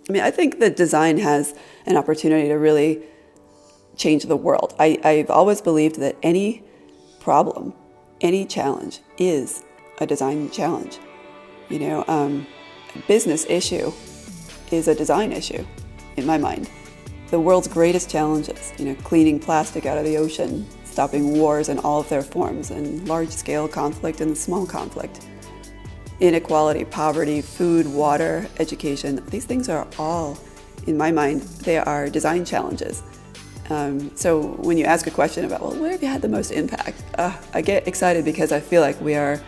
I mean, I think that design has an opportunity to really change the world. I've always believed that any problem, any challenge is a design challenge. A business issue is a design issue, in my mind. The world's greatest challenges, cleaning plastic out of the ocean, stopping wars in all of their forms, and large-scale conflict and small conflict. Inequality, poverty, food, water, education, these things are all, in my mind, they are design challenges. So when you ask a question about, well, where have you had the most impact? I get excited because I feel like we are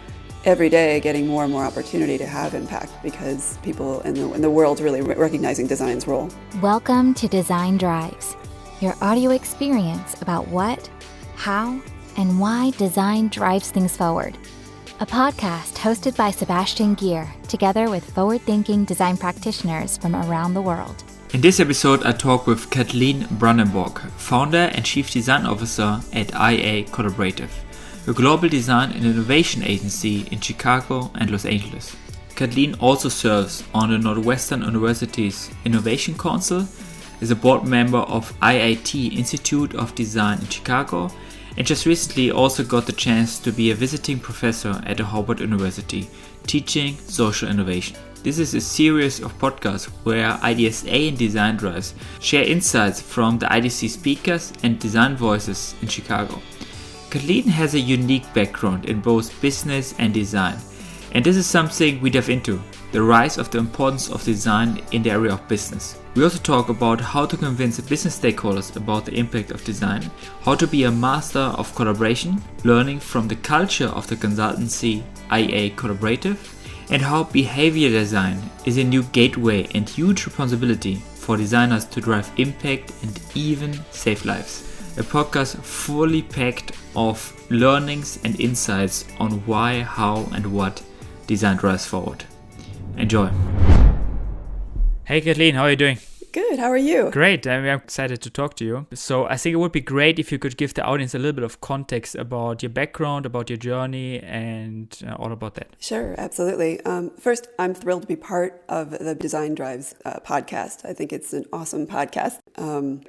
every day getting more and more opportunity to have impact because people in the world really recognizing design's role. Welcome to Design Drives, your audio experience about what, how, and why design drives things forward. A podcast hosted by Sebastian Gier, together with forward-thinking design practitioners from around the world. In this episode, I talk with Kathleen Brandenburg, founder and chief design officer at IA Collaborative, a global design and innovation agency in Chicago and Los Angeles. Kathleen also serves on the Northwestern University's Innovation Council, is a board member of IIT Institute of Design in Chicago, and just recently also got the chance to be a visiting professor at the Howard University, teaching social innovation. This is a series of podcasts where IDSA and Design Drives share insights from the IDSA speakers and design voices in Chicago. Kathleen has a unique background in both business and design, and this is something we dive into, the rise of the importance of design in the area of business. We also talk about how to convince business stakeholders about the impact of design, how to be a master of collaboration, learning from the culture of the consultancy IA Collaborative, and how behavior design is a new gateway and huge responsibility for designers to drive impact and even save lives. A podcast fully packed of learnings and insights on why, how, and what design drives forward. Enjoy. Hey Kathleen, how are you doing? Good, how are you? Great, I'm excited to talk to you. So I think it would be great if you could give the audience a little bit of context about your background, about your journey, and all about that. Sure, absolutely. First, I'm thrilled to be part of the Design Drives podcast. I think it's an awesome podcast.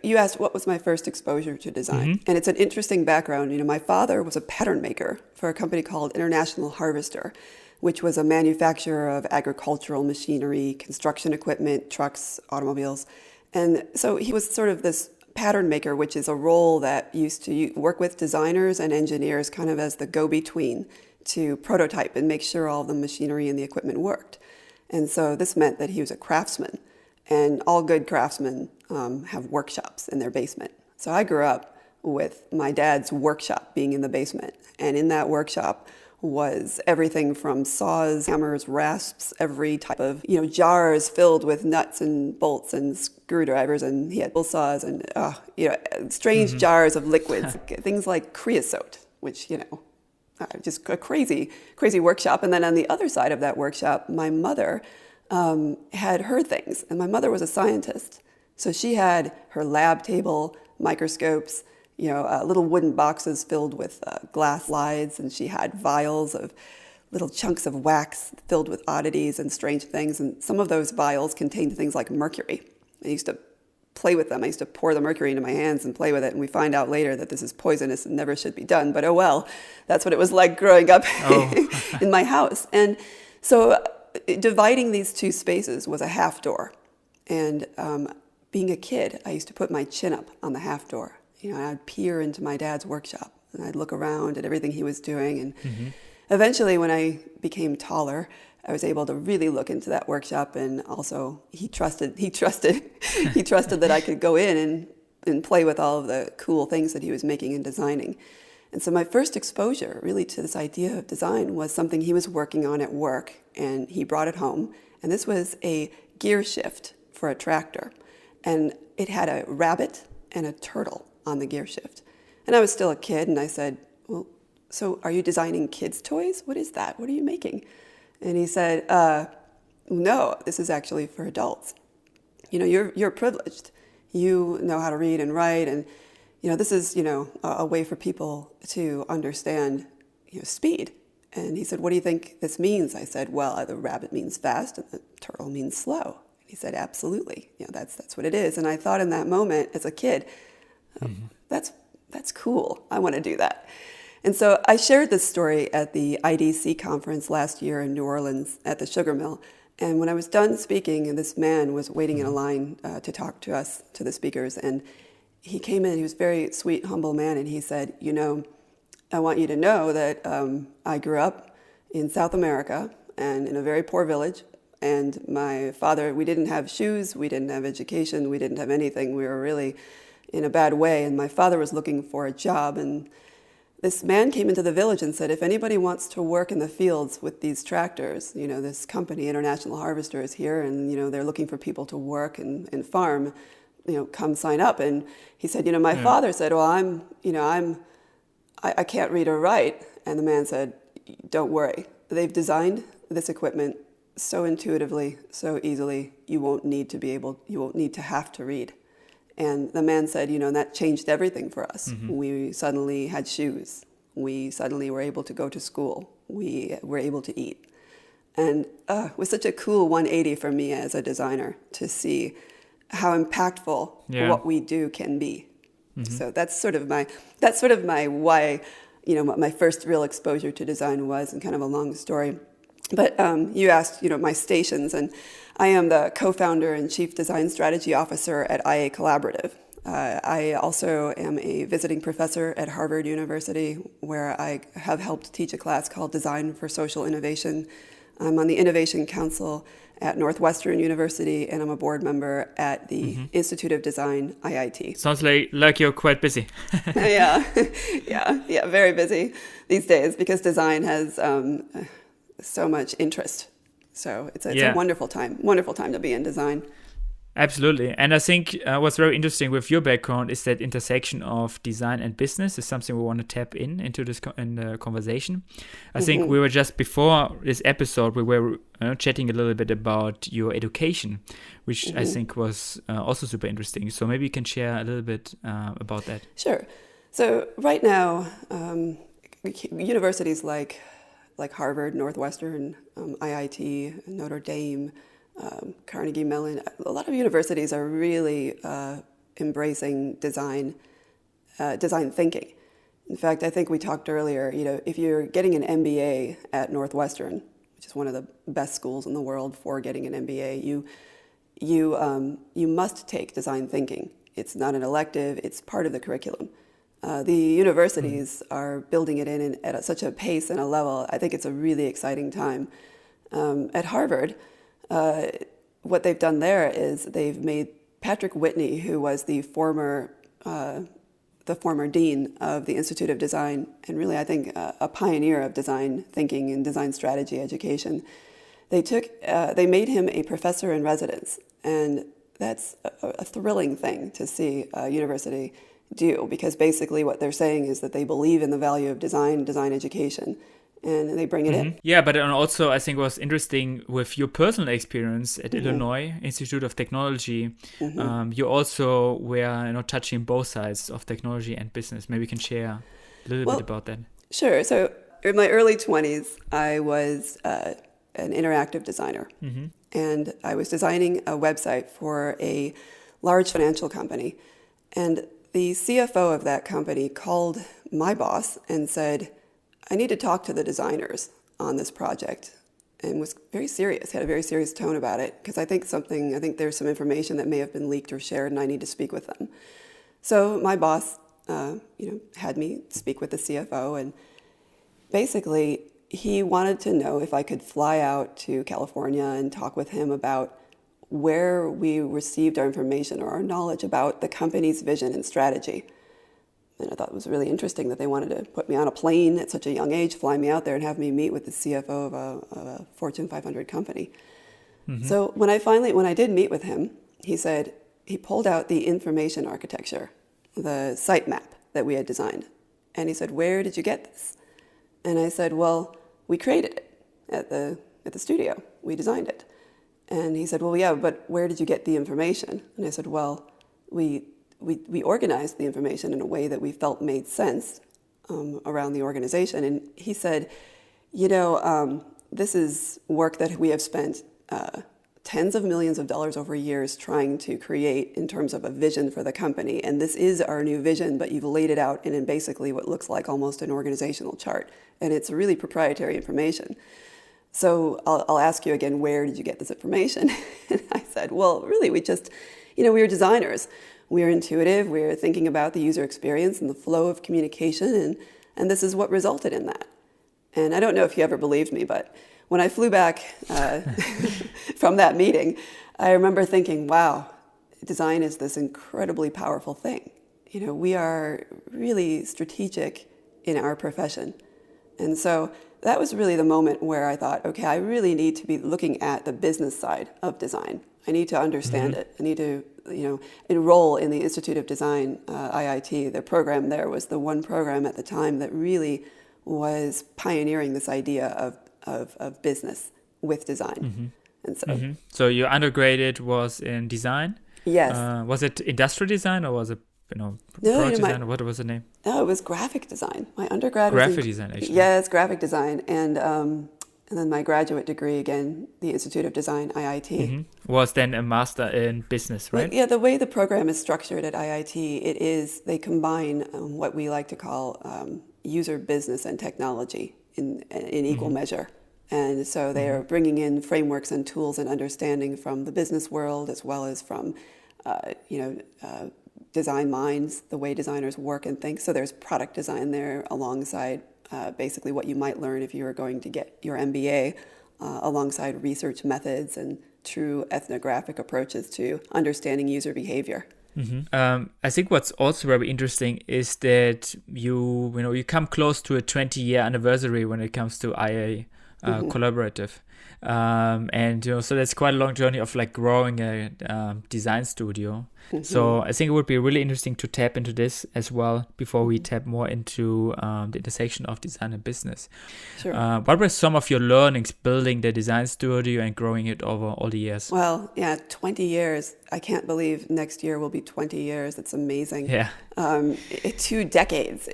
You asked what was my first exposure to design, and it's an interesting background. My father was a pattern maker for a company called International Harvester, which was a manufacturer of agricultural machinery, construction equipment, trucks, automobiles. And so he was sort of this pattern maker, which is a role that used to work with designers and engineers kind of as the go-between to prototype and make sure all the machinery and the equipment worked. And so this meant that he was a craftsman, and all good craftsmen have workshops in their basement. So I grew up with my dad's workshop being in the basement, and in that workshop was everything from saws, hammers, rasps, every type of, jars filled with nuts and bolts and screwdrivers, and he had bull saws and, strange jars of liquids, things like creosote, which, just a crazy workshop. And then on the other side of that workshop, my mother had her things, and my mother was a scientist. So she had her lab table, microscopes, little wooden boxes filled with glass slides, and she had vials of little chunks of wax filled with oddities and strange things, and some of those vials contained things like mercury. I used to play with them. I used to pour the mercury into my hands and play with it, and we find out later that this is poisonous and never should be done, but oh well, that's what it was like growing up in my house. And so dividing these two spaces was a half door, and being a kid, I used to put my chin up on the half door. I'd peer into my dad's workshop, and I'd look around at everything he was doing. And eventually, when I became taller, I was able to really look into that workshop. And also, he trusted that I could go in and play with all of the cool things that he was making and designing. And so my first exposure really to this idea of design was something he was working on at work, and he brought it home. And this was a gear shift for a tractor. And it had a rabbit and a turtle on the gear shift. And I was still a kid, and I said, well, so are you designing kids' toys? What is that? What are you making? And he said, no, this is actually for adults. You're privileged. You know how to read and write, and this is a way for people to understand speed. And he said, what do you think this means? I said, well, the rabbit means fast and the turtle means slow. He said, absolutely. That's what it is. And I thought in that moment as a kid, that's cool. I want to do that. And so I shared this story at the IDSA conference last year in New Orleans at the sugar mill. And when I was done speaking, and this man was waiting in a line to talk to us, to the speakers, and he came in, he was a very sweet, humble man, and he said, I want you to know that I grew up in South America and in a very poor village. And my father, we didn't have shoes, we didn't have education, we didn't have anything. We were really in a bad way. And my father was looking for a job. And this man came into the village and said, if anybody wants to work in the fields with these tractors, this company, International Harvester, is here, and they're looking for people to work and farm, come sign up. And he said, my father said, well, I can't read or write. And the man said, don't worry. They've designed this equipment so intuitively, so easily, you won't need to have to read. And the man said, and that changed everything for us. Mm-hmm. We suddenly had shoes. We suddenly were able to go to school. We were able to eat. And it was such a cool 180 for me as a designer to see how impactful what we do can be. Mm-hmm. So that's sort of my why, what my first real exposure to design was, and kind of a long story. But you asked, my stations, and I am the co-founder and chief design strategy officer at IA Collaborative. I also am a visiting professor at Harvard University, where I have helped teach a class called Design for Social Innovation. I'm on the Innovation Council at Northwestern University, and I'm a board member at the Institute of Design, IIT. Sounds like you're quite busy. Yeah, very busy these days, because design has so much interest. So it's a wonderful time to be in design. Absolutely. And I think what's very interesting with your background is that intersection of design and business is something we want to tap into this in the conversation. I think we were just before this episode, we were chatting a little bit about your education, which I think was also super interesting. So maybe you can share a little bit about that. Sure. So right now, universities like Harvard, Northwestern, IIT, Notre Dame, Carnegie Mellon, a lot of universities are really embracing design thinking. In fact, I think we talked earlier, if you're getting an MBA at Northwestern, which is one of the best schools in the world for getting an MBA, you must take design thinking. It's not an elective, it's part of the curriculum. The universities are building it in at such a pace and a level. I think it's a really exciting time. At Harvard, what they've done there is they've made Patrick Whitney, who was the former dean of the Institute of Design, and really I think a pioneer of design thinking and design strategy education. They made him a professor in residence, and that's a thrilling thing to see a university do, because basically what they're saying is that they believe in the value of design education, and they bring it in. Yeah, but also I think what's interesting with your personal experience at Illinois Institute of Technology, you also were touching both sides of technology and business. Maybe you can share a little bit about that. Sure. So in my early 20s, I was an interactive designer, and I was designing a website for a large financial company, and the CFO of that company called my boss and said, I need to talk to the designers on this project, and was very serious, had a very serious tone about it, because I think there's some information that may have been leaked or shared, and I need to speak with them. So my boss, had me speak with the CFO, and basically he wanted to know if I could fly out to California and talk with him about where we received our information or our knowledge about the company's vision and strategy. And I thought it was really interesting that they wanted to put me on a plane at such a young age, fly me out there and have me meet with the CFO of a Fortune 500 company. So when I did meet with him, he pulled out the information architecture, the site map that we had designed. And he said, where did you get this? And I said, well, we created it at the studio. We designed it. And he said, well, yeah, but where did you get the information? And I said, well, we organized the information in a way that we felt made sense around the organization. And he said, this is work that we have spent tens of millions of dollars over years trying to create in terms of a vision for the company. And this is our new vision, but you've laid it out in basically what looks like almost an organizational chart. And it's really proprietary information. So I'll ask you again, where did you get this information? And I said, well, really, we just, we were designers. We are intuitive. We are thinking about the user experience and the flow of communication. And this is what resulted in that. And I don't know if you ever believed me, but when I flew back from that meeting, I remember thinking, wow, design is this incredibly powerful thing. We are really strategic in our profession. And so that was really the moment where I thought, okay, I really need to be looking at the business side of design. I need to understand it. I need to, enroll in the Institute of Design, IIT. The program there was the one program at the time that really was pioneering this idea of business with design. And so So your undergraduate was in design? Yes. Was it industrial design or was it No, product design? Or what was the name? No, it was graphic design. My undergrad Graphic was design, actually. Yes, graphic design. And then my graduate degree, again, the Institute of Design, IIT. Was then a master in business, right? Yeah, the way the program is structured at IIT, they combine what we like to call user business and technology in equal measure. And so they are bringing in frameworks and tools and understanding from the business world as well as from, design minds, the way designers work and think. So there's product design there alongside basically what you might learn if you were going to get your MBA, alongside research methods and true ethnographic approaches to understanding user behavior. I think what's also very interesting is that you come close to a 20-year anniversary when it comes to IA Collaborative. So that's quite a long journey of growing a design studio. So I think it would be really interesting to tap into this as well before we tap more into the intersection of design and business. Sure. What were some of your learnings building the design studio and growing it over all the years? Well, 20 years. I can't believe next year will be 20 years. It's amazing. Yeah. 2 decades.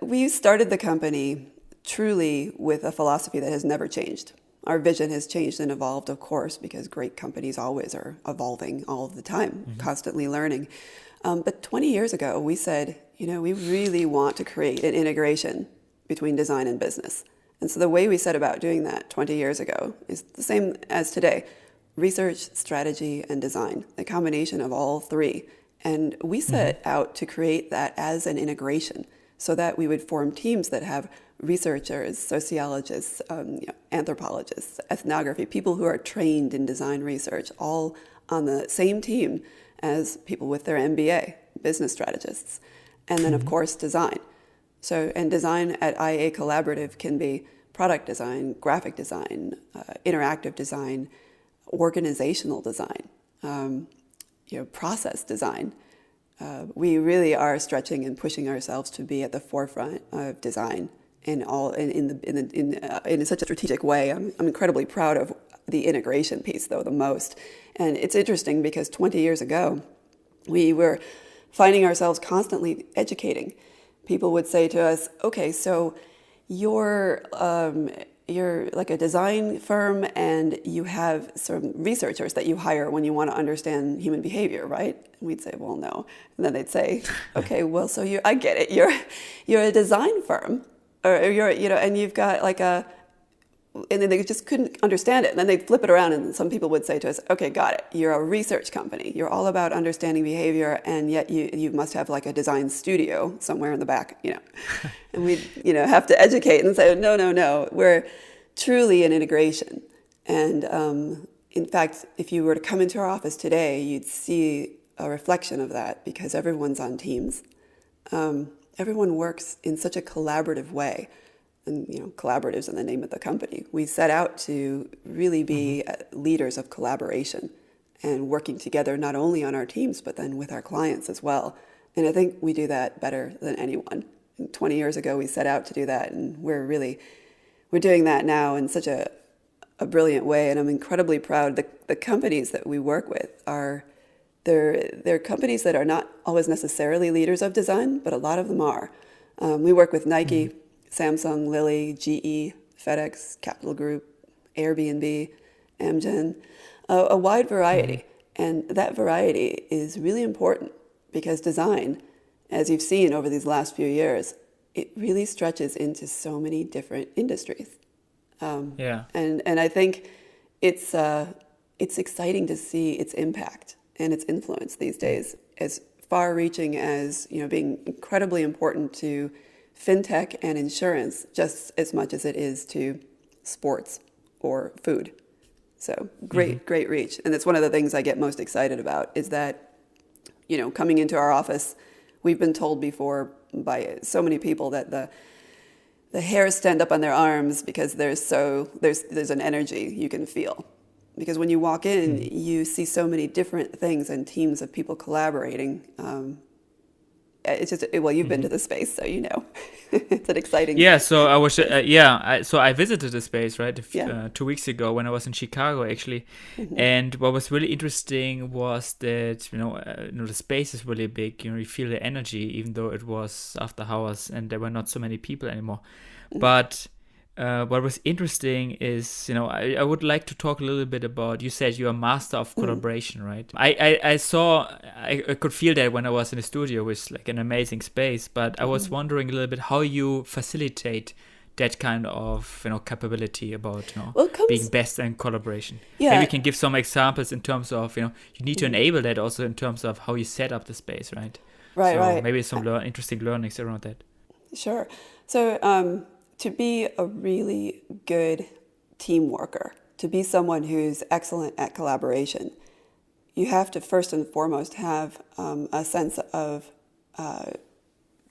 We started the company truly with a philosophy that has never changed. Our vision has changed and evolved, of course, because great companies always are evolving all of the time, constantly learning. But 20 years ago, we said, we really want to create an integration between design and business. And so the way we set about doing that 20 years ago is the same as today. Research, strategy, and design, the combination of all three. And we set out to create that as an integration so that we would form teams that have researchers, sociologists, anthropologists, ethnography, people who are trained in design research, all on the same team as people with their MBA, business strategists. And then, of course, design. And design at IA Collaborative can be product design, graphic design, interactive design, organizational design, process design. We really are stretching and pushing ourselves to be at the forefront of design in such a strategic way. I'm incredibly proud of the integration piece, though, the most. And it's interesting because 20 years ago, we were finding ourselves constantly educating. People would say to us, okay, so you're like a design firm and you have some researchers that you hire when you want to understand human behavior, right? And we'd say, well, no. And then they'd say, okay, well, so I get it. You're a design firm, or and you've got and then they just couldn't understand it. And then they'd flip it around and some people would say to us, okay, got it. You're a research company. You're all about understanding behavior, and yet you must have a design studio somewhere in the back, And we'd, have to educate and say, no, we're truly an integration. And in fact, if you were to come into our office today, you'd see a reflection of that because everyone's on teams. Everyone works in such a collaborative way. And, collaborative's in the name of the company. We set out to really be leaders of collaboration and working together not only on our teams, but then with our clients as well. And I think we do that better than anyone. 20 years ago, we set out to do that, and we're doing that now in such a brilliant way. And I'm incredibly proud. The companies that we work with they're companies that are not always necessarily leaders of design, but a lot of them are. We work with Nike, Samsung, Lilly, GE, FedEx, Capital Group, Airbnb, Amgen, a wide variety. And that variety is really important because design, as you've seen over these last few years, it really stretches into so many different industries. And I think it's exciting to see its impact and its influence these days, as far-reaching as being incredibly important to fintech and insurance, just as much as it is to sports or food. So great reach. And it's one of the things I get most excited about is that, coming into our office, we've been told before by so many people that the hairs stand up on their arms because there's an energy you can feel. Because when you walk in, you see so many different things and teams of people collaborating. It's just, you've been to the space, so it's an exciting. Yeah, so I was, so I visited the space, right, 2 weeks ago when I was in Chicago, actually. And what was really interesting was that, the space is really big. You feel the energy, even though it was after hours and there were not so many people anymore. But what was interesting is, I would like to talk a little bit about, you said you're a master of collaboration, right? I could feel that when I was in the studio, with like an amazing space, but I was wondering a little bit how you facilitate that kind of, capability about, being best in collaboration. Yeah. Maybe you can give some examples in terms of, you need to enable that also in terms of how you set up the space, right? Right. Maybe some interesting learnings around that. Sure. So, to be a really good team worker, to be someone who's excellent at collaboration, you have to first and foremost have a sense of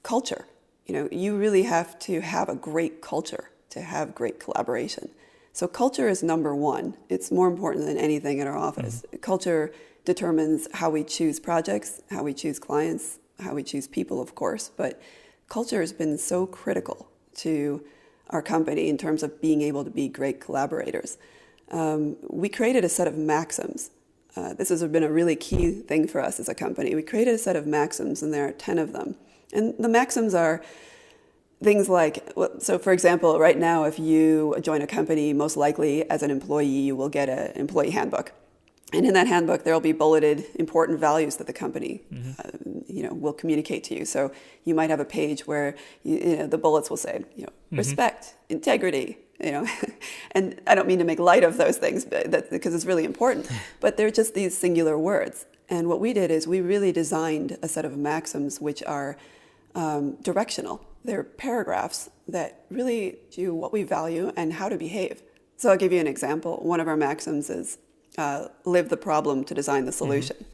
culture. You really have to have a great culture to have great collaboration. So culture is number one. It's more important than anything in our office. Culture determines how we choose projects, how we choose clients, how we choose people, of course, but culture has been so critical to our company in terms of being able to be great collaborators. We created a set of maxims. This has been a really key thing for us as a company. We created a set of maxims, and there are 10 of them. And the maxims are things like, so for example, right now, if you join a company, most likely as an employee, you will get an employee handbook. And in that handbook, there will be bulleted important values that the company, will communicate to you. So you might have a page where the bullets will say, respect, integrity, and I don't mean to make light of those things, because it's really important. But they're just these singular words. And what we did is we really designed a set of maxims which are directional. They're paragraphs that really do what we value and how to behave. So I'll give you an example. One of our maxims is live the problem to design the solution.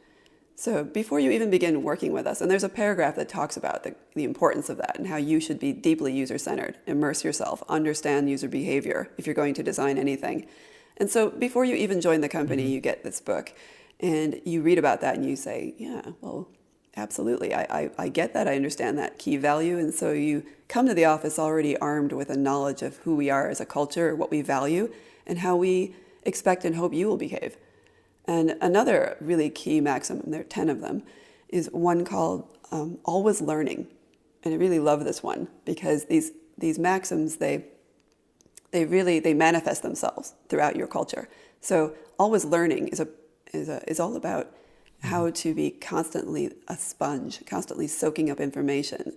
So before you even begin working with us, and there's a paragraph that talks about the importance of that and how you should be deeply user-centered, immerse yourself, understand user behavior if you're going to design anything. And so before you even join the company, you get this book and you read about that and you say, yeah, well, absolutely. I get that. I understand that key value. And so you come to the office already armed with a knowledge of who we are as a culture, what we value, and how we expect and hope you will behave. And another really key maxim, and there are 10 of them, is one called always learning. And I really love this one because these maxims, they manifest themselves throughout your culture. So always learning is all about how to be constantly a sponge, constantly soaking up information,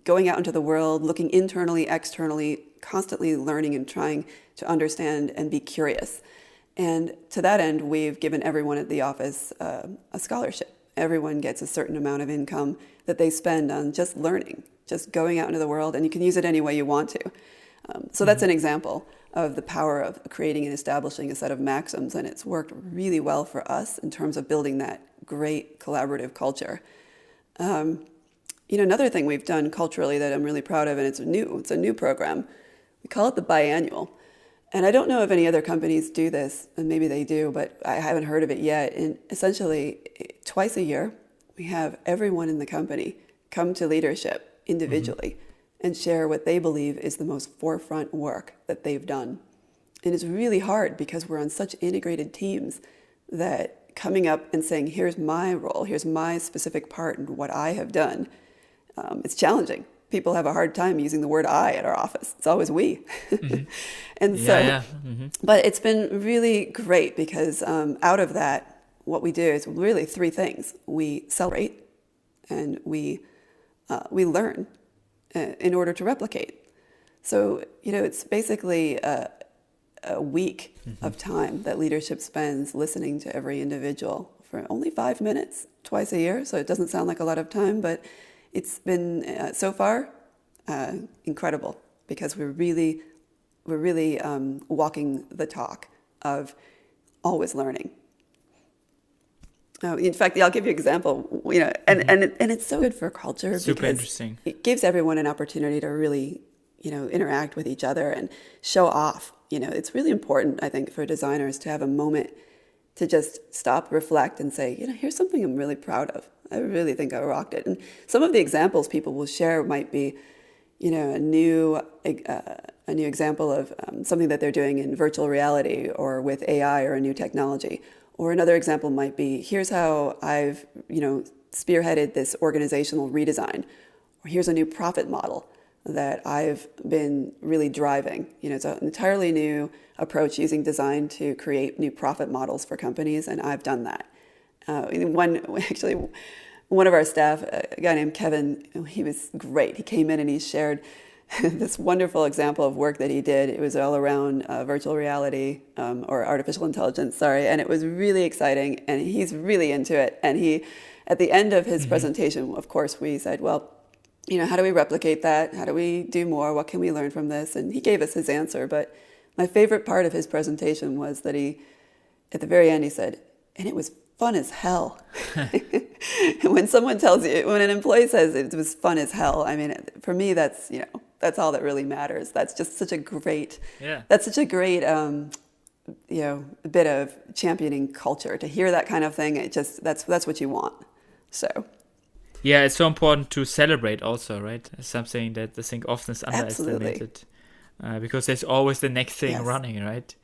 going out into the world, looking internally, externally, constantly learning and trying to understand and be curious. And to that end, we've given everyone at the office a scholarship. Everyone gets a certain amount of income that they spend on just learning, just going out into the world, and you can use it any way you want to. So that's an example of the power of creating and establishing a set of maxims, and it's worked really well for us in terms of building that great collaborative culture. Another thing we've done culturally that I'm really proud of, and it's a new program. We call it the biannual. And I don't know if any other companies do this, and maybe they do, but I haven't heard of it yet. And essentially, twice a year, we have everyone in the company come to leadership individually and share what they believe is the most forefront work that they've done. And it's really hard because we're on such integrated teams that coming up and saying, here's my role, here's my specific part and what I have done, it's challenging. people have a hard time using the word I at our office. It's always we. And so, but it's been really great because out of that, what we do is really three things. We celebrate and we learn in order to replicate. So, it's basically a week of time that leadership spends listening to every individual for only 5 minutes twice a year. So it doesn't sound like a lot of time, but it's been so far incredible because we're really walking the talk of always learning. In fact, I'll give you an example. And it's so good for culture. Super because interesting. It gives everyone an opportunity to really, interact with each other and show off. It's really important, I think, for designers to have a moment to just stop, reflect, and say, here's something I'm really proud of. I really think I rocked it. And some of the examples people will share might be, a new example of something that they're doing in virtual reality or with AI or a new technology. Or another example might be, here's how I've, spearheaded this organizational redesign. Or here's a new profit model that I've been really driving. It's an entirely new approach using design to create new profit models for companies, and I've done that. One of our staff, a guy named Kevin, he was great. He came in and he shared this wonderful example of work that he did. It was all around virtual reality or artificial intelligence, and it was really exciting, and he's really into it. And he, at the end of his presentation, of course, we said, well, how do we replicate that? How do we do more? What can we learn from this? And he gave us his answer. But my favorite part of his presentation was that at the very end, he said, and it was fun as hell. When an employee says it was fun as hell, I mean, for me, that's all that really matters. That's just such a great, bit of championing culture. To hear that kind of thing, that's what you want. So. Yeah, it's so important to celebrate also, right? It's something that I think often is underestimated. Because there's always the next thing running, right?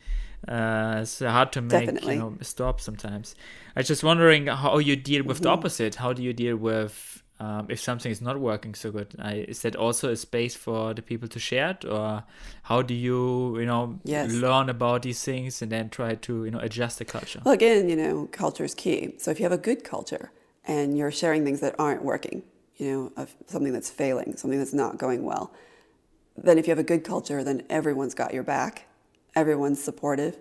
It's hard to make stop sometimes. I was just wondering how you deal with the opposite. How do you deal with if something is not working so good? Is that also a space for the people to share it? Or how do you, learn about these things and then try to, adjust the culture? Well, again, culture is key. So if you have a good culture, and you're sharing things that aren't working, of something that's failing, something that's not going well, then if you have a good culture, then everyone's got your back, everyone's supportive,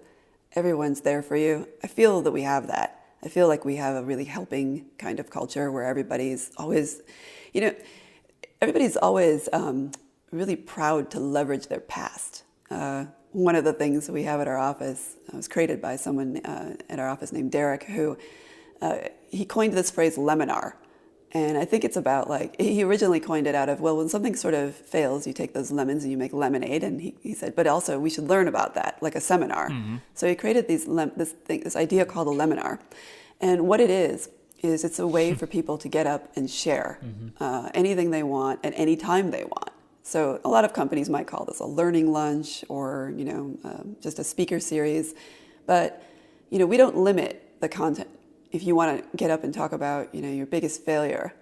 everyone's there for you. I feel that we have that. I feel like we have a really helping kind of culture where everybody's always really proud to leverage their past. One of the things we have at our office was created by someone at our office named Derek, who he coined this phrase leminar. And I think it's about he originally coined it out of, when something sort of fails, you take those lemons and you make lemonade. And he said, but also we should learn about that, like a seminar. So he created this idea called a leminar. And what it is it's a way for people to get up and share anything they want at any time they want. So a lot of companies might call this a learning lunch or, just a speaker series. But, we don't limit the content. If you want to get up and talk about, your biggest failure,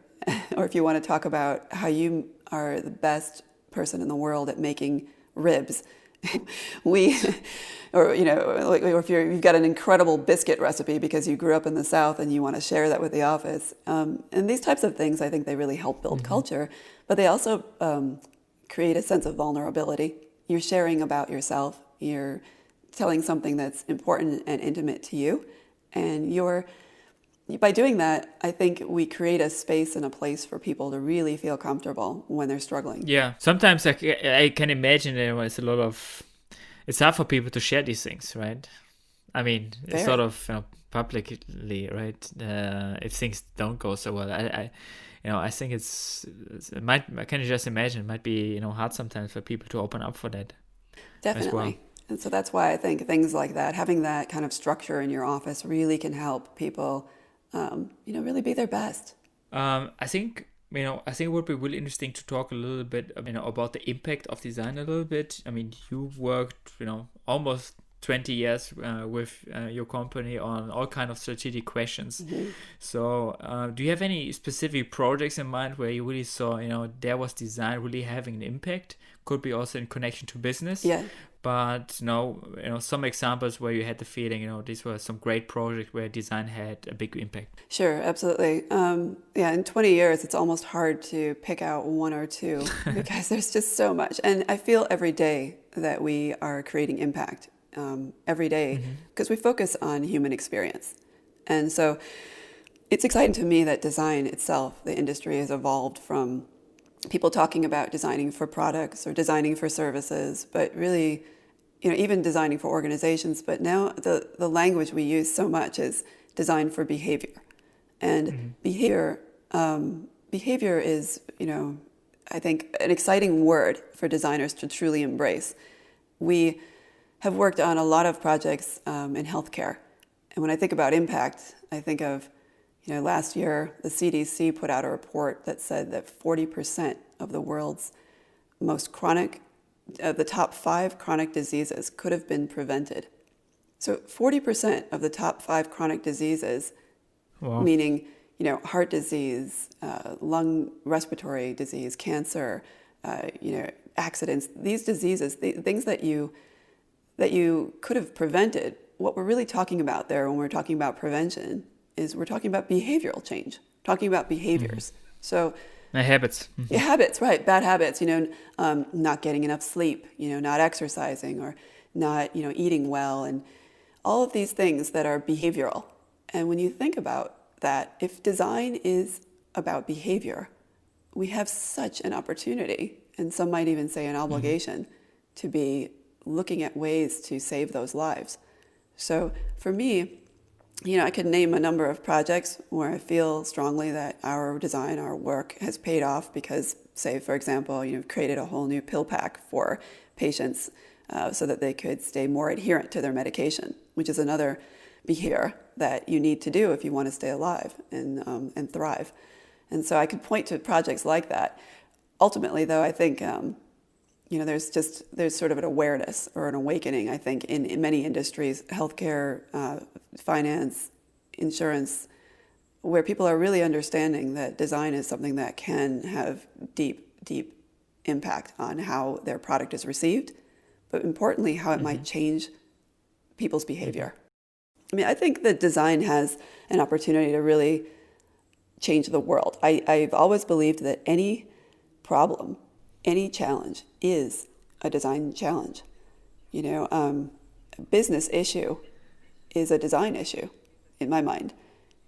or if you want to talk about how you are the best person in the world at making ribs, or if you've got an incredible biscuit recipe because you grew up in the South and you want to share that with the office. And these types of things, I think they really help build culture, but they also create a sense of vulnerability. You're sharing about yourself. You're telling something that's important and intimate to you, and by doing that, I think we create a space and a place for people to really feel comfortable when they're struggling. Yeah, sometimes I can imagine it's it's hard for people to share these things, right? I mean, it's sort of publicly, right? If things don't go so well, I think I can just imagine it might be hard sometimes for people to open up for that. Definitely. As well. And so that's why I think things like that, having that kind of structure in your office, really can help people. Really be their best. I think it would be really interesting to talk a little bit, about the impact of design a little bit. I mean, you worked, almost 20 years with your company on all kind of strategic questions. So do you have any specific projects in mind where you really saw, there was design really having an impact? Could be also in connection to business. Yeah. But some examples where you had the feeling, these were some great projects where design had a big impact. Sure, absolutely. In 20 years, it's almost hard to pick out one or two because there's just so much. And I feel every day that we are creating impact every day because we focus on human experience. And so it's exciting to me that design itself, the industry, has evolved from people talking about designing for products or designing for services, but really, even designing for organizations. But now the language we use so much is design for behavior. And behavior is, I think, an exciting word for designers to truly embrace. We have worked on a lot of projects in healthcare. And when I think about impact, I think of last year, the CDC put out a report that said that 40% of the world's the top 5 chronic diseases could have been prevented. So 40% of the top 5 chronic diseases, wow. Meaning, heart disease, lung respiratory disease, cancer, accidents, these diseases, things that you could have prevented. What we're really talking about there when we're talking about prevention is we're talking about behavioral change, talking about behaviors. So habits. Yeah, habits, right. Bad habits, not getting enough sleep, not exercising or not, eating well, and all of these things that are behavioral. And when you think about that, if design is about behavior, we have such an opportunity, and some might even say an obligation, to be looking at ways to save those lives. So for me, I could name a number of projects where I feel strongly that our design, our work has paid off because, say, for example, created a whole new pill pack for patients so that they could stay more adherent to their medication, which is another behavior that you need to do if you want to stay alive and thrive. And so I could point to projects like that. Ultimately, though, I think there's sort of an awareness or an awakening, I think, in many industries, healthcare, finance, insurance, where people are really understanding that design is something that can have deep, deep impact on how their product is received, but importantly, how it might change people's behavior. I mean, I think that design has an opportunity to really change the world. I've always believed that any problem, any challenge is a design challenge. A business issue is a design issue, in my mind.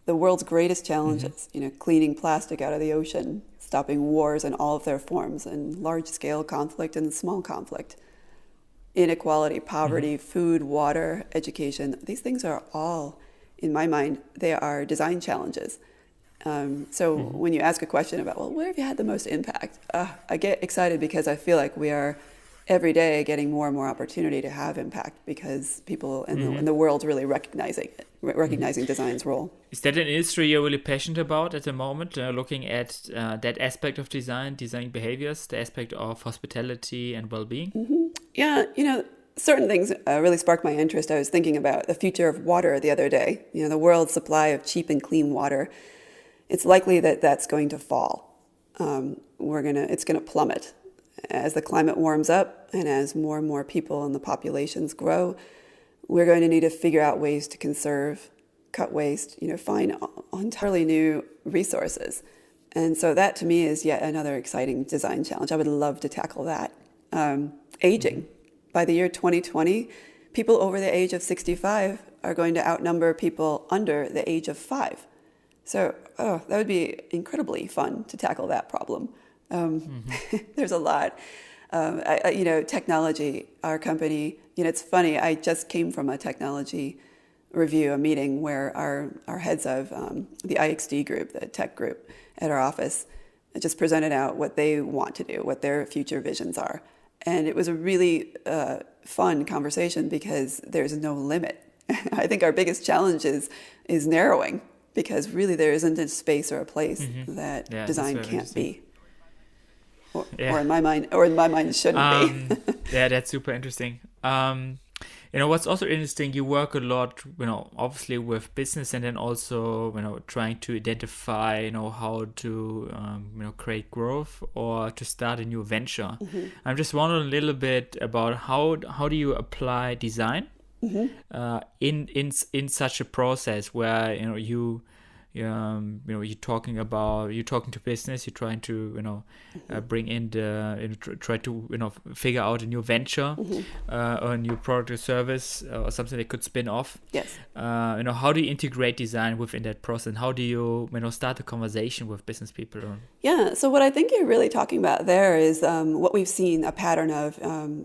The world's greatest challenges, cleaning plastic out of the ocean, stopping wars in all of their forms, and large-scale conflict and small conflict, inequality, poverty, food, water, education. These things are all, in my mind, they are design challenges. So when you ask a question about, well, where have you had the most impact? I get excited because I feel like we are every day getting more and more opportunity to have impact because people in the world really recognizing design's role. Is that an industry you're really passionate about at the moment, looking at that aspect of design behaviors, the aspect of hospitality and well-being? Yeah, certain things really sparked my interest. I was thinking about the future of water the other day. The world's supply of cheap and clean water. It's likely that that's going to fall. It's going to plummet as the climate warms up and as more and more people and the populations grow. We're going to need to figure out ways to conserve, cut waste, find entirely new resources. And so that to me is yet another exciting design challenge. I would love to tackle that. Aging. By the year 2020, people over the age of 65 are going to outnumber people under the age of 5. So, that would be incredibly fun to tackle that problem. There's a lot. Technology, our company, it's funny, I just came from a technology review, a meeting where our heads of the IXD group, the tech group at our office, just presented out what they want to do, what their future visions are. And it was a really fun conversation because there's no limit. I think our biggest challenge is narrowing, because really there isn't a space or a place that design can't be. Or in my mind shouldn't be. Yeah, that's super interesting. What's also interesting, you work a lot, obviously with business, and then also, trying to identify, how to, create growth or to start a new venture. I'm just wondering a little bit about how do you apply design in such a process where, you're talking to business, you're trying to bring in try to figure out a new venture or a new product or service or something that could spin off. Yes. How do you integrate design within that process, and how do you start a conversation with business people? Yeah, so what I think you're really talking about there is what we've seen a pattern of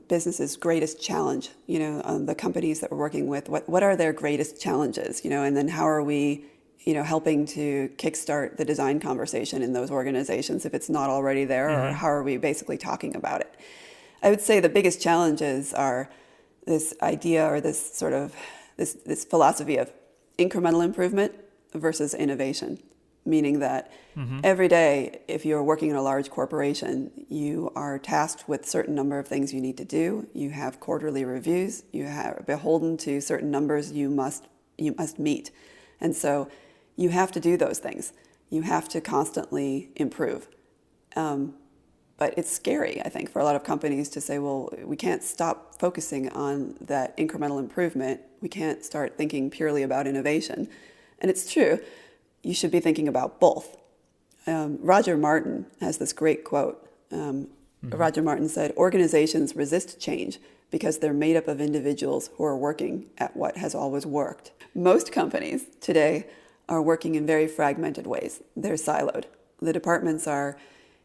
businesses' greatest challenge. The companies that we're working with, what are their greatest challenges? And then how are we helping to kickstart the design conversation in those organizations if it's not already there, or how are we basically talking about it? I would say the biggest challenges are this idea or this sort of this philosophy of incremental improvement versus innovation, meaning that every day, if you're working in a large corporation, you are tasked with a certain number of things you need to do. You have quarterly reviews. You are beholden to certain numbers you must meet. And so you have to do those things. You have to constantly improve. But it's scary, I think, for a lot of companies to say, well, we can't stop focusing on that incremental improvement. We can't start thinking purely about innovation. And it's true. You should be thinking about both. Roger Martin has this great quote. Roger Martin said, "Organizations resist change because they're made up of individuals who are working at what has always worked." Most companies today are working in very fragmented ways. They're siloed. The departments are,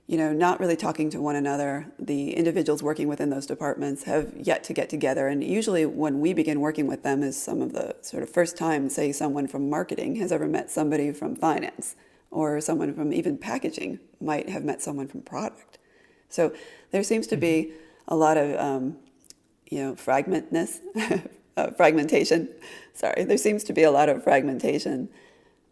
not really talking to one another. The individuals working within those departments have yet to get together. And usually when we begin working with them is some of the sort of first time, say, someone from marketing has ever met somebody from finance, or someone from even packaging might have met someone from product. So there seems to be a lot of, fragmentation. Sorry, there seems to be a lot of fragmentation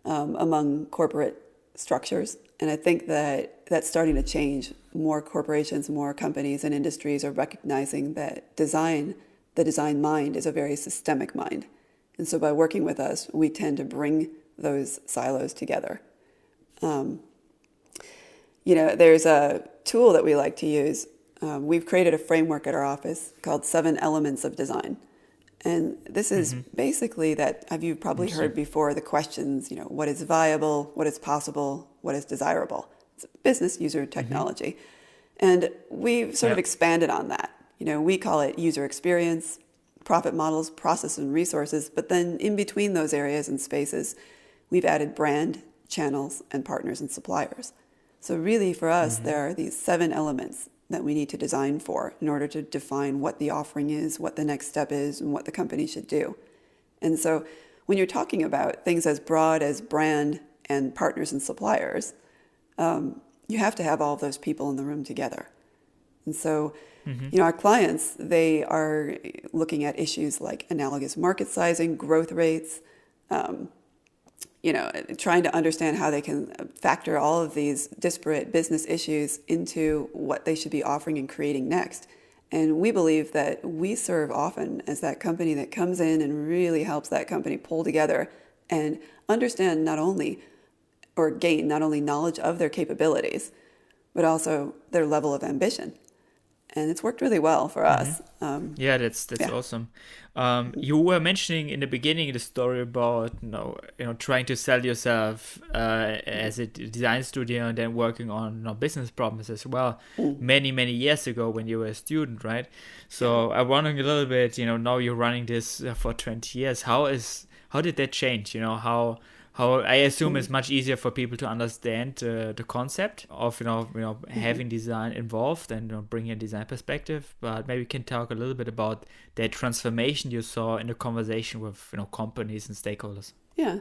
among corporate structures. And I think that that's starting to change. More corporations, more companies and industries are recognizing that the design mind is a very systemic mind. And so by working with us, we tend to bring those silos together. There's a tool that we like to use. We've created a framework at our office called 7 Elements of Design. And this is basically that, you've probably heard before the questions, what is viable, what is possible, what is desirable? It's business user technology. And we've sort of expanded on that. We call it user experience, profit models, process and resources. But then in between those areas and spaces, we've added brand, channels, and partners and suppliers. So really for us, there are these 7 elements that we need to design for in order to define what the offering is, what the next step is, and what the company should do. And so when you're talking about things as broad as brand and partners and suppliers, you have to have all of those people in the room together. And so, our clients, they are looking at issues like analogous market sizing, growth rates, trying to understand how they can factor all of these disparate business issues into what they should be offering and creating next. And we believe that we serve often as that company that comes in and really helps that company pull together and understand gain not only knowledge of their capabilities, but also their level of ambition. And it's worked really well for us. That's awesome. You were mentioning in the beginning the story about trying to sell yourself as a design studio and then working on business problems as well. Many years ago when you were a student, right? So I'm wondering a little bit. Now you're running this for 20 years. How did that change? How I assume it's much easier for people to understand the concept of having design involved and bringing a design perspective. But maybe you can talk a little bit about that transformation you saw in the conversation with companies and stakeholders. Yeah,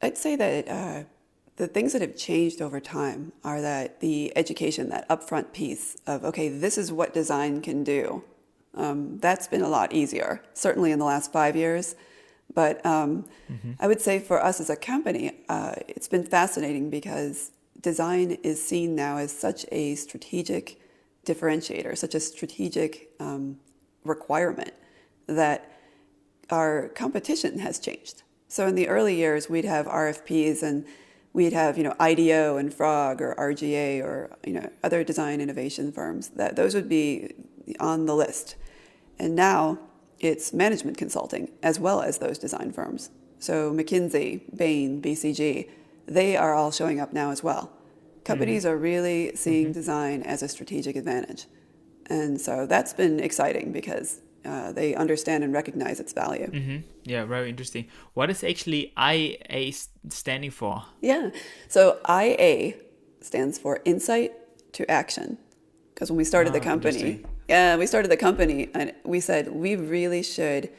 I'd say that the things that have changed over time are that the education, that upfront piece of this is what design can do. That's been a lot easier, certainly in the last 5 years. But I would say for us as a company, it's been fascinating because design is seen now as such a strategic differentiator, such a strategic requirement that our competition has changed. So in the early years, we'd have RFPs and we'd have, IDEO and Frog or RGA or, other design innovation firms. That those would be on the list. And now it's management consulting as well as those design firms. So McKinsey, Bain, BCG, they are all showing up now as well. Companies are really seeing design as a strategic advantage. And so that's been exciting because they understand and recognize its value. Yeah, very interesting. What is actually IA standing for? Yeah, so IA stands for Insight to Action. Because when we started the company, and we said we really should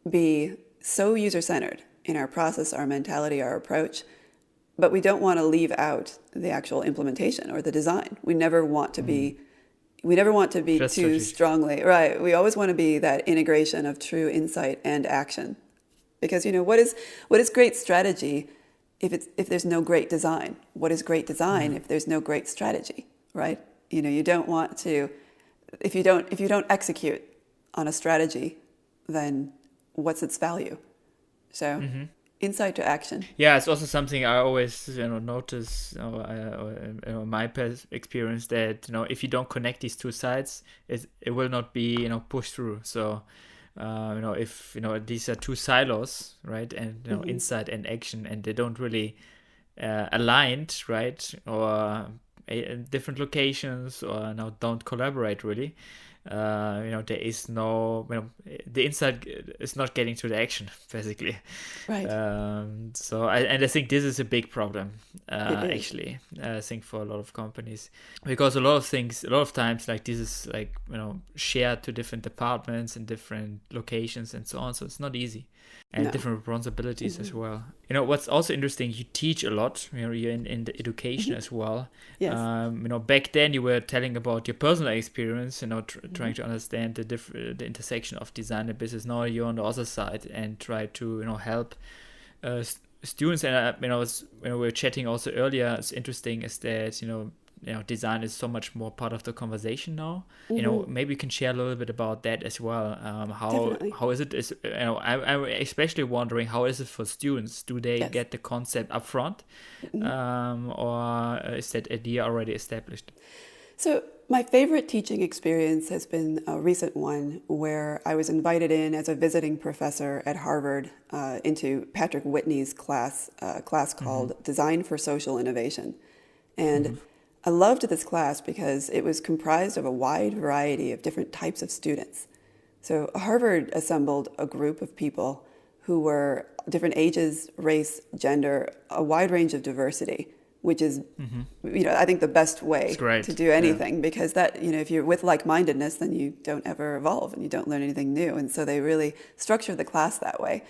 be so user-centered in our process, our mentality, our approach, but we don't want to leave out the actual implementation or the design. We never want to be Just too strategic. strongly, right? We always want to be that integration of true insight and action. Because what is great strategy if there's no great design? What is great design if there's no great strategy, right? You don't want to if you don't execute on a strategy, then what's its value? So insight to action. Yeah, it's also something I always notice in my experience that if you don't connect these two sides, it will not be pushed through. So if these are two silos, right, and insight and action, and they don't really aligned, right, or in different locations, or don't collaborate really. There is no, the insight is not getting to the action, basically. Right. So I think this is a big problem, actually. I think for a lot of companies, because a lot of times, like this is like shared to different departments and different locations and so on. So it's not easy, and different responsibilities as well. What's also interesting, you teach a lot. You're in the education as well. Yes. Back then you were telling about your personal experience. Trying to understand the intersection of design and business. Now you're on the other side and try to help students. And we were chatting also earlier. It's interesting is that design is so much more part of the conversation now. Maybe you can share a little bit about that as well. How is it? I'm especially wondering, how is it for students? Do they get the concept up front, or is that idea already established? So my favorite teaching experience has been a recent one where I was invited in as a visiting professor at Harvard into Patrick Whitney's class called Design for Social Innovation. And I loved this class because it was comprised of a wide variety of different types of students. So Harvard assembled a group of people who were different ages, race, gender, a wide range of diversity, which is, I think the best way to do anything, because that, if you're with like-mindedness, then you don't ever evolve and you don't learn anything new. And so they really structured the class that way.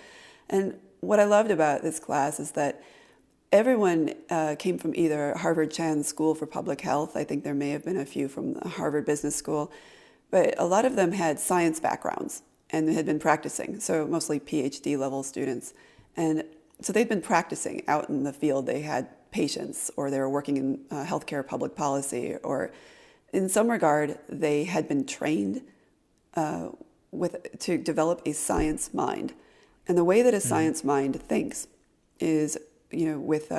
And what I loved about this class is that everyone came from either Harvard Chan School for Public Health. I think there may have been a few from the Harvard Business School, but a lot of them had science backgrounds and had been practicing. So mostly PhD level students. And so they'd been practicing out in the field. They had patients, or they were working in healthcare public policy, or in some regard, they had been trained to develop a science mind. And the way that a science mind thinks is, with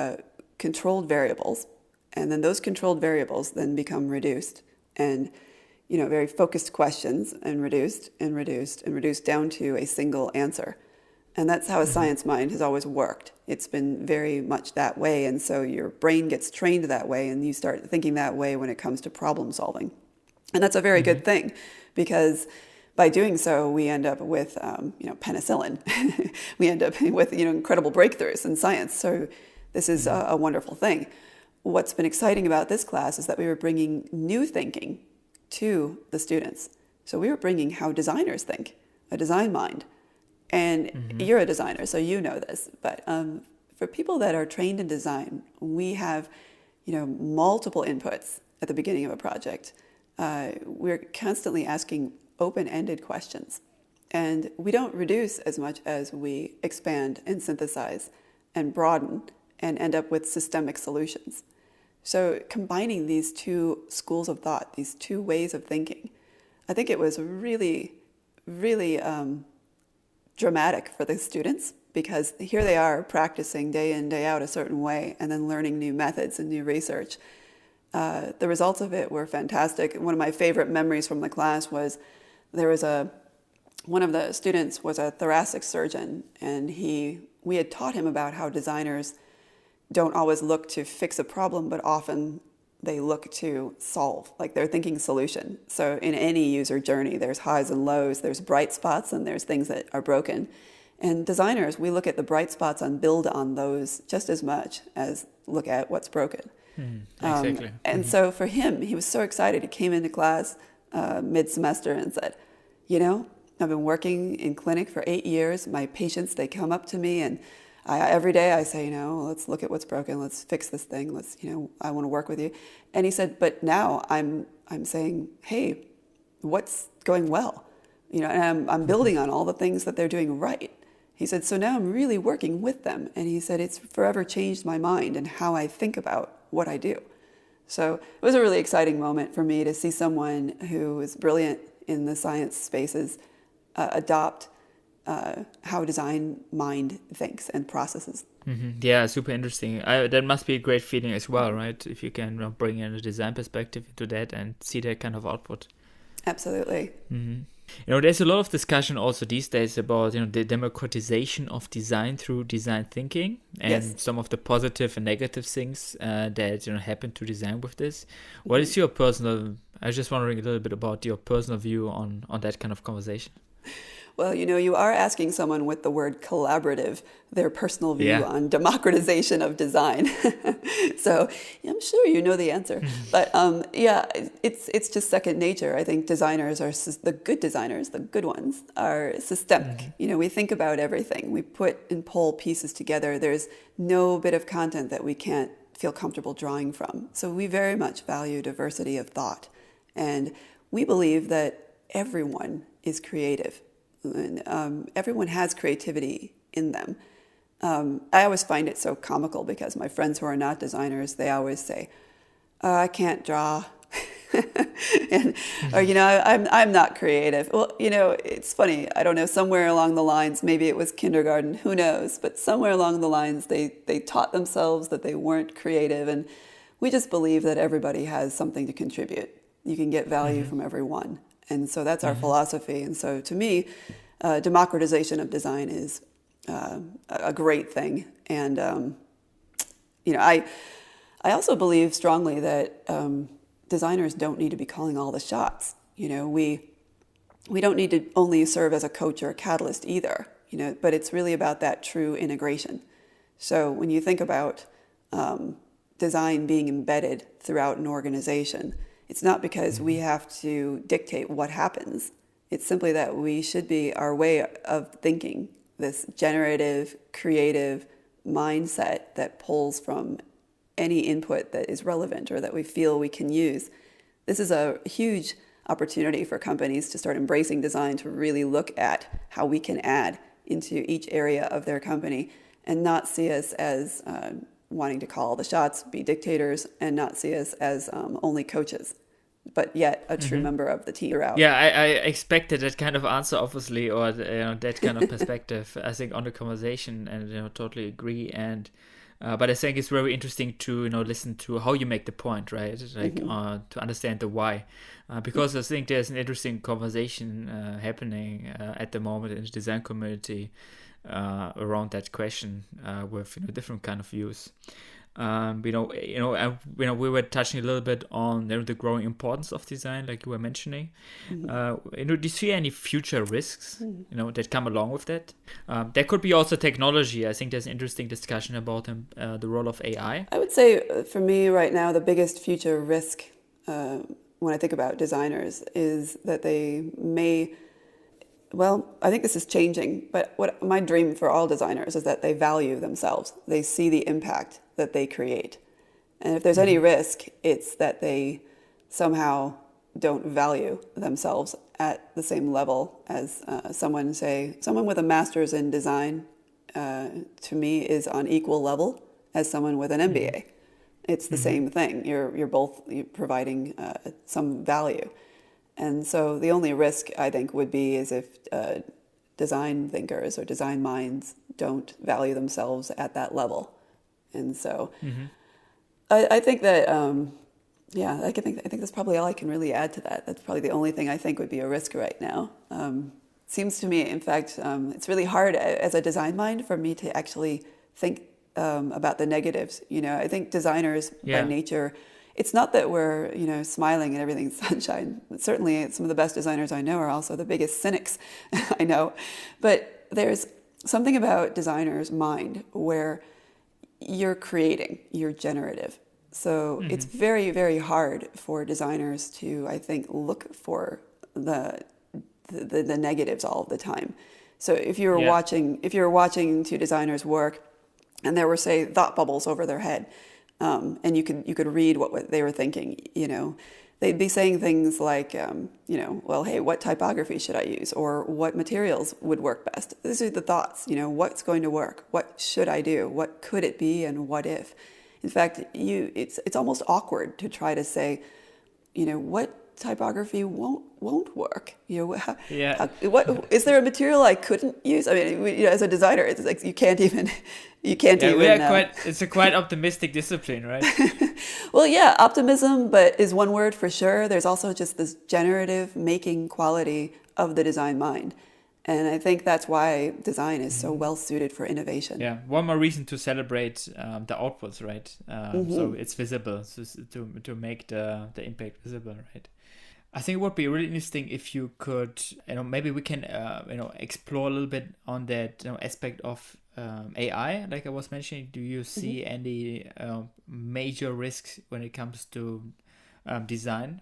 controlled variables, and then those controlled variables then become reduced, and very focused questions, and reduced and reduced and reduced down to a single answer. And that's how a science mind has always worked. It's been very much that way. And so your brain gets trained that way, and you start thinking that way when it comes to problem solving. And that's a very good thing, because by doing so, we end up with, penicillin. We end up with, incredible breakthroughs in science. So this is a wonderful thing. What's been exciting about this class is that we were bringing new thinking to the students. So we were bringing how designers think, a design mind. And you're a designer, so you know this. But for people that are trained in design, we have, multiple inputs at the beginning of a project. We're constantly asking open-ended questions. And we don't reduce as much as we expand and synthesize and broaden and end up with systemic solutions. So combining these two schools of thought, these two ways of thinking, I think it was really really dramatic for the students, because here they are practicing day in, day out a certain way, and then learning new methods and new research. The results of it were fantastic. One of my favorite memories from the class was one of the students was a thoracic surgeon, and we had taught him about how designers don't always look to fix a problem, but often they look to solve, like they're thinking solution. So in any user journey, there's highs and lows, there's bright spots, and there's things that are broken. And designers, we look at the bright spots and build on those just as much as look at what's broken. Exactly. And so for him, he was so excited. He came into class mid-semester and said, I've been working in clinic for 8 years. My patients, they come up to me, and every day I say, let's look at what's broken. Let's fix this thing. I want to work with you. And he said, but now I'm saying, hey, what's going well? And I'm building on all the things that they're doing right. He said, so now I'm really working with them. And he said, it's forever changed my mind and how I think about what I do. So it was a really exciting moment for me to see someone who is brilliant in the science spaces adopt how design mind thinks and processes. Yeah, super interesting. That must be a great feeling as well, right? If you can bring in a design perspective into that and see that kind of output. Absolutely. There's a lot of discussion also these days about, the democratization of design through design thinking and some of the positive and negative things that, happen to design with this. What is your I was just wondering a little bit about your personal view on that kind of conversation. Well, you are asking someone with the word collaborative their personal view on democratization of design. So I'm sure you know the answer. But it's just second nature. I think designers are the good ones, are systemic. We think about everything. We put and pull pieces together. There's no bit of content that we can't feel comfortable drawing from. So we very much value diversity of thought. And we believe that everyone is creative. Everyone has creativity in them. I always find it so comical because my friends who are not designers, they always say, I can't draw. I'm not creative. Well, it's funny. I don't know, somewhere along the lines, maybe it was kindergarten, who knows, but somewhere along the lines, they taught themselves that they weren't creative. And we just believe that everybody has something to contribute. You can get value from everyone. And so that's our philosophy. And so to me, democratization of design is a great thing. And, I also believe strongly that designers don't need to be calling all the shots. We don't need to only serve as a coach or a catalyst either, but it's really about that true integration. So when you think about design being embedded throughout an organization, it's not because we have to dictate what happens. It's simply that we should be our way of thinking, this generative, creative mindset that pulls from any input that is relevant or that we feel we can use. This is a huge opportunity for companies to start embracing design, to really look at how we can add into each area of their company and not see us as wanting to call the shots, be dictators, and not see us as only coaches, but yet a true member of the team throughout. Yeah, I expected that kind of answer, obviously, or that kind of perspective. I think on the conversation, and totally agree. And but I think it's very interesting to listen to how you make the point, right? Like to understand the why, because I think there's an interesting conversation happening at the moment in the design community. Around that question with different kind of views. We were touching a little bit on the growing importance of design, like you were mentioning. Do you see any future risks that come along with that? There could be also technology. I think there's an interesting discussion about the role of AI. I would say for me right now, the biggest future risk when I think about designers is that they may. Well, I think this is changing, but what my dream for all designers is that they value themselves. They see the impact that they create. And if there's any risk, it's that they somehow don't value themselves at the same level as someone with a master's in design, to me, is on equal level as someone with an MBA. It's the same thing. You're both providing some value. And so the only risk, I think, would be is if design thinkers or design minds don't value themselves at that level. And so I think that, I think that's probably all I can really add to that. That's probably the only thing I think would be a risk right now. Seems to me, in fact, it's really hard as a design mind for me to actually think about the negatives. I think designers by nature, it's not that we're, smiling and everything's sunshine. Certainly some of the best designers I know are also the biggest cynics I know. But there's something about designers' mind where you're creating, you're generative. So it's very, very hard for designers to, I think, look for the negatives all the time. So if you were watching two designers work, and there were, say, thought bubbles over their head, and you could read what they were thinking, they'd be saying things like, well, hey, what typography should I use, or what materials would work best? These are the thoughts. What's going to work? What should I do? What could it be, and what if? In fact, it's almost awkward to try to say, what typography won't work. What is there a material I couldn't use? I mean, as a designer, it's like you can't even. It's a quite optimistic discipline, right? Well, yeah, optimism, but is one word for sure. There's also just this generative making quality of the design mind. And I think that's why design is so well suited for innovation. Yeah, one more reason to celebrate the outputs, right? So it's visible, to make the impact visible, right? I think it would be really interesting if you could, maybe we can, explore a little bit on that aspect of AI, like I was mentioning. Do you see any major risks when it comes to design?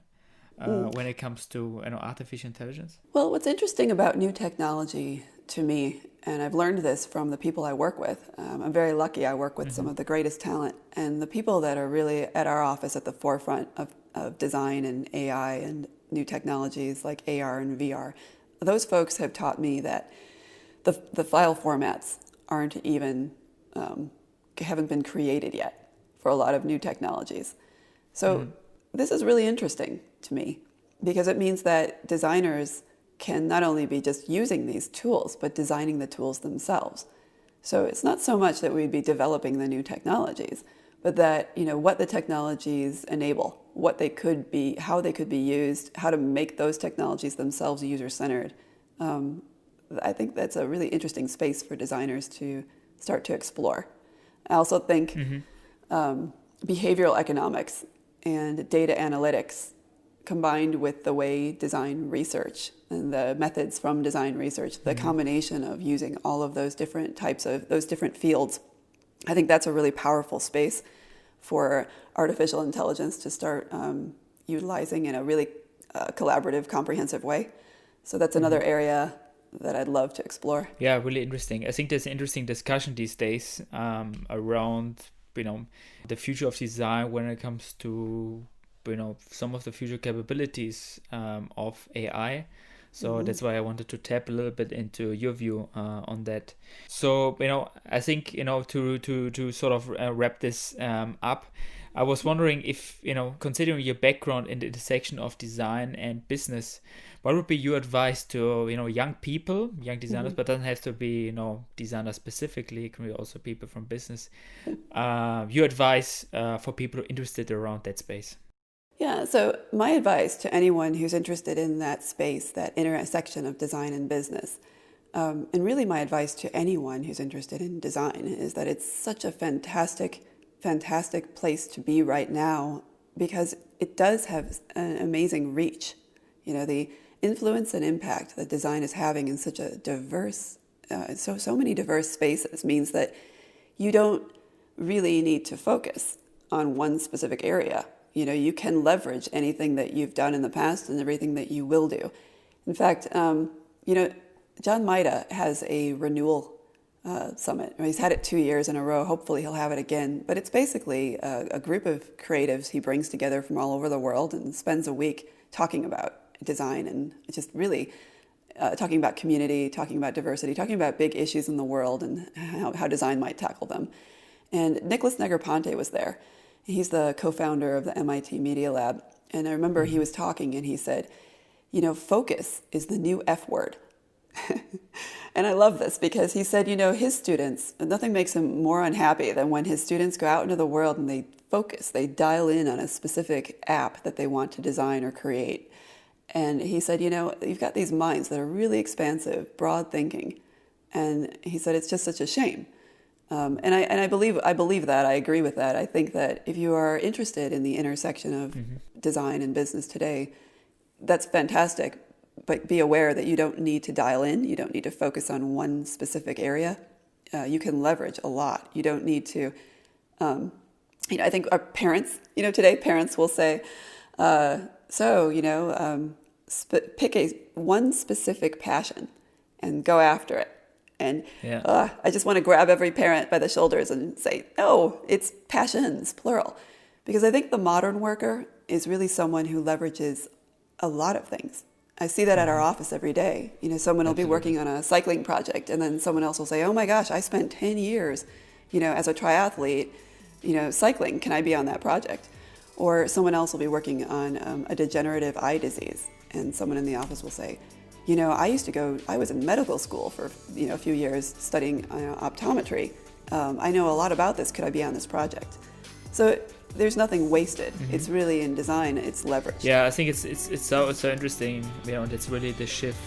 When it comes to artificial intelligence? Well, what's interesting about new technology to me, and I've learned this from the people I work with, I'm very lucky I work with some of the greatest talent, and the people that are really at our office at the forefront of design and AI and new technologies like AR and VR, those folks have taught me that the file formats aren't even, haven't been created yet for a lot of new technologies. So this is really interesting to me because it means that designers can not only be just using these tools, but designing the tools themselves. So it's not so much that we'd be developing the new technologies, but that, what the technologies enable, what they could be, how they could be used, how to make those technologies themselves user-centered. I think that's a really interesting space for designers to start to explore. I also think behavioral economics and data analytics combined with the way design research and the methods from design research, the combination of using all of those different types of those different fields, I think that's a really powerful space for artificial intelligence to start utilizing in a really collaborative, comprehensive way. So that's another area that I'd love to explore. Yeah, really interesting. I think there's an interesting discussion these days around the future of design when it comes to some of the future capabilities of AI. So that's why I wanted to tap a little bit into your view on that. So I think to sort of wrap this up, I was wondering if considering your background in the intersection of design and business, what would be your advice to young people, young designers, but doesn't have to be designers specifically. It can be also people from business. Your advice for people interested around that space. Yeah, so my advice to anyone who's interested in that space, that intersection of design and business, and really my advice to anyone who's interested in design is that it's such a fantastic place to be right now because it does have an amazing reach. The influence and impact that design is having in such a diverse, so many diverse spaces means that you don't really need to focus on one specific area. You can leverage anything that you've done in the past and everything that you will do. In fact, John Maida has a renewal summit. He's had it 2 years in a row. Hopefully he'll have it again. But it's basically a group of creatives he brings together from all over the world and spends a week talking about design and just really talking about community, talking about diversity, talking about big issues in the world and how design might tackle them. And Nicholas Negroponte was there. He's the co-founder of the MIT Media Lab. And I remember he was talking and he said, focus is the new F word. And I love this because he said, his students, nothing makes him more unhappy than when his students go out into the world and they focus, they dial in on a specific app that they want to design or create. And he said, you've got these minds that are really expansive, broad thinking. And he said, it's just such a shame. And I believe that. I agree with that. I think that if you are interested in the intersection of design and business today, that's fantastic. But be aware that you don't need to dial in. You don't need to focus on one specific area. You can leverage a lot. You don't need to. I think our parents, today parents will say, pick one specific passion and go after it. And I just want to grab every parent by the shoulders and say, no, it's passions, plural. Because I think the modern worker is really someone who leverages a lot of things. I see that at our office every day. Someone will be working on a cycling project, and then someone else will say, oh my gosh, I spent 10 years, as a triathlete, cycling. Can I be on that project? Or someone else will be working on a degenerative eye disease, and someone in the office will say, I was in medical school for a few years studying optometry. I know a lot about this. Could I be on this project? So there's nothing wasted. It's really in design, it's leverage. Yeah, I think it's so interesting. And it's really the shift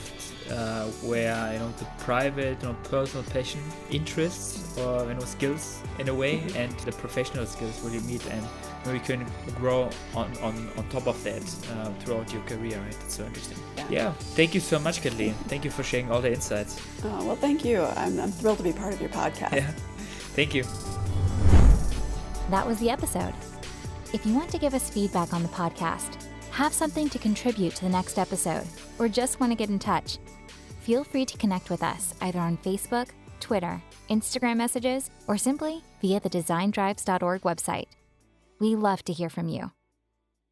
where the private, personal passion, interests, or skills in a way, and the professional skills really meet, and we can grow on top of that throughout your career. Right? It's so interesting. Yeah. Thank you so much, Kathleen. Thank you for sharing all the insights. Oh, well, thank you. I'm thrilled to be part of your podcast. Yeah. Thank you. That was the episode. If you want to give us feedback on the podcast, have something to contribute to the next episode, or just want to get in touch, feel free to connect with us either on Facebook, Twitter, Instagram messages, or simply via the designdrives.org website. We love to hear from you.